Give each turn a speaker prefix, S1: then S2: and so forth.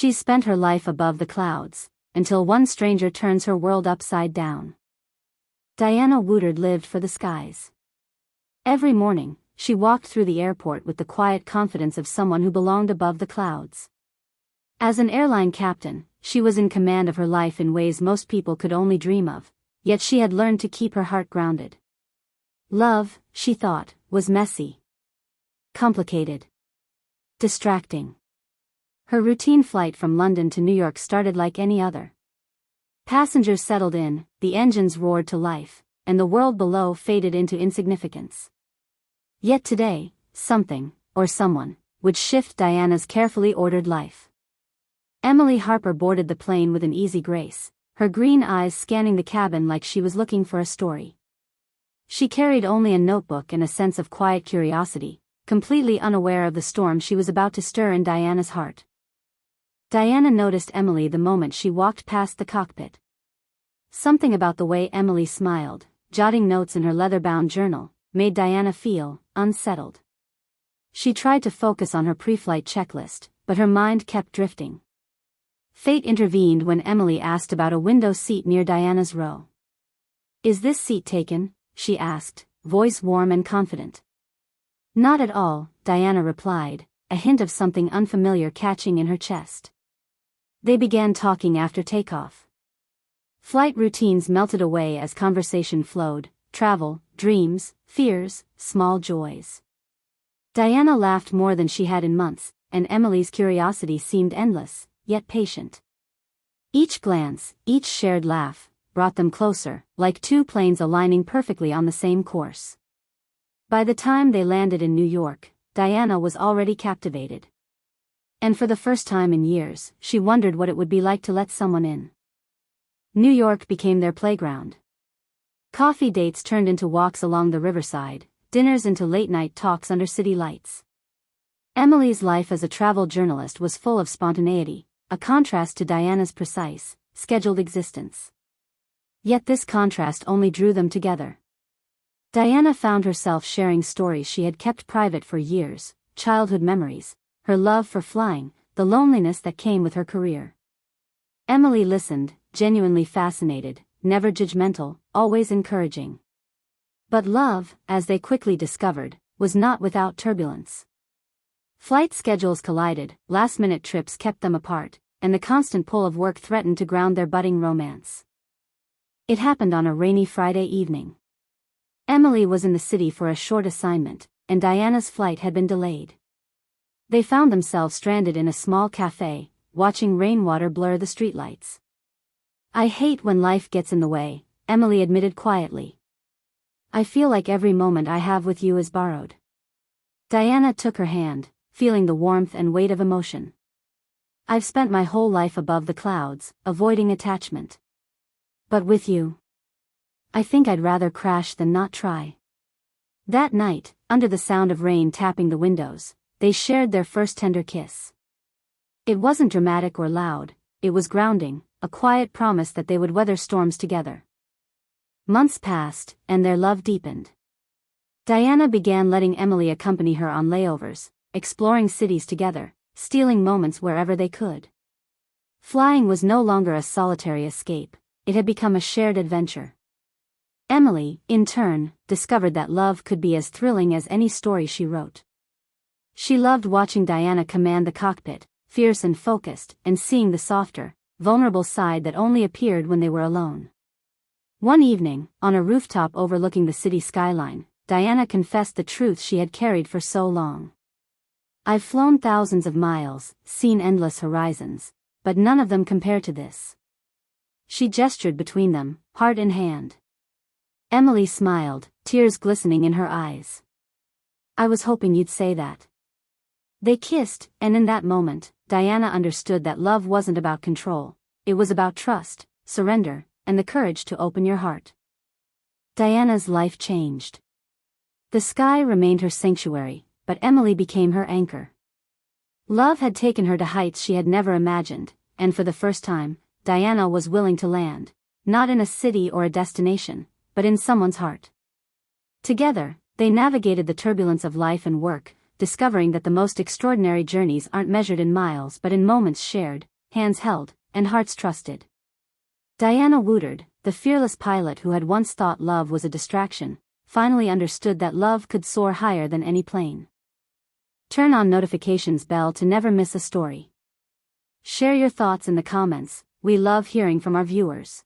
S1: She's spent her life above the clouds, until one stranger turns her world upside down. Diana Wooderd lived for the skies. Every morning, she walked through the airport with the quiet confidence of someone who belonged above the clouds. As an airline captain, she was in command of her life in ways most people could only dream of, yet she had learned to keep her heart grounded. Love, she thought, was messy, complicated, distracting. Her routine flight from London to New York started like any other. Passengers settled in, the engines roared to life, and the world below faded into insignificance. Yet today, something, or someone, would shift Diana's carefully ordered life. Emily Harper boarded the plane with an easy grace, her green eyes scanning the cabin like she was looking for a story. She carried only a notebook and a sense of quiet curiosity, completely unaware of the storm she was about to stir in Diana's heart. Diana noticed Emily the moment she walked past the cockpit. Something about the way Emily smiled, jotting notes in her leather-bound journal, made Diana feel unsettled. She tried to focus on her pre-flight checklist, but her mind kept drifting. Fate intervened when Emily asked about a window seat near Diana's row. "Is this seat taken?" she asked, voice warm and confident. "Not at all," Diana replied, a hint of something unfamiliar catching in her chest. They began talking after takeoff. Flight routines melted away as conversation flowed, travel, dreams, fears, small joys. Diana laughed more than she had in months, and Emily's curiosity seemed endless, yet patient. Each glance, each shared laugh, brought them closer, like two planes aligning perfectly on the same course. By the time they landed in New York, Diana was already captivated. And for the first time in years, she wondered what it would be like to let someone in. New York became their playground. Coffee dates turned into walks along the riverside, dinners into late-night talks under city lights. Emily's life as a travel journalist was full of spontaneity, a contrast to Diana's precise, scheduled existence. Yet this contrast only drew them together. Diana found herself sharing stories she had kept private for years, childhood memories, her love for flying, the loneliness that came with her career. Emily listened, genuinely fascinated, never judgmental, always encouraging. But love, as they quickly discovered, was not without turbulence. Flight schedules collided, last-minute trips kept them apart, and the constant pull of work threatened to ground their budding romance. It happened on a rainy Friday evening. Emily was in the city for a short assignment, and Diana's flight had been delayed. They found themselves stranded in a small cafe, watching rainwater blur the streetlights. "I hate when life gets in the way," Emily admitted quietly. "I feel like every moment I have with you is borrowed." Diana took her hand, feeling the warmth and weight of emotion. "I've spent my whole life above the clouds, avoiding attachment. But with you, I think I'd rather crash than not try." That night, under the sound of rain tapping the windows, they shared their first tender kiss. It wasn't dramatic or loud, it was grounding, a quiet promise that they would weather storms together. Months passed, and their love deepened. Diana began letting Emily accompany her on layovers, exploring cities together, stealing moments wherever they could. Flying was no longer a solitary escape, it had become a shared adventure. Emily, in turn, discovered that love could be as thrilling as any story she wrote. She loved watching Diana command the cockpit, fierce and focused, and seeing the softer, vulnerable side that only appeared when they were alone. One evening, on a rooftop overlooking the city skyline, Diana confessed the truth she had carried for so long. "I've flown thousands of miles, seen endless horizons, but none of them compare to this." She gestured between them, heart in hand. Emily smiled, tears glistening in her eyes. "I was hoping you'd say that." They kissed, and in that moment, Diana understood that love wasn't about control, it was about trust, surrender, and the courage to open your heart. Diana's life changed. The sky remained her sanctuary, but Emily became her anchor. Love had taken her to heights she had never imagined, and for the first time, Diana was willing to land, not in a city or a destination, but in someone's heart. Together, they navigated the turbulence of life and work, discovering that the most extraordinary journeys aren't measured in miles but in moments shared, hands held, and hearts trusted. Diana Wooderd, the fearless pilot who had once thought love was a distraction, finally understood that love could soar higher than any plane. Turn on notifications bell to never miss a story. Share your thoughts in the comments, we love hearing from our viewers.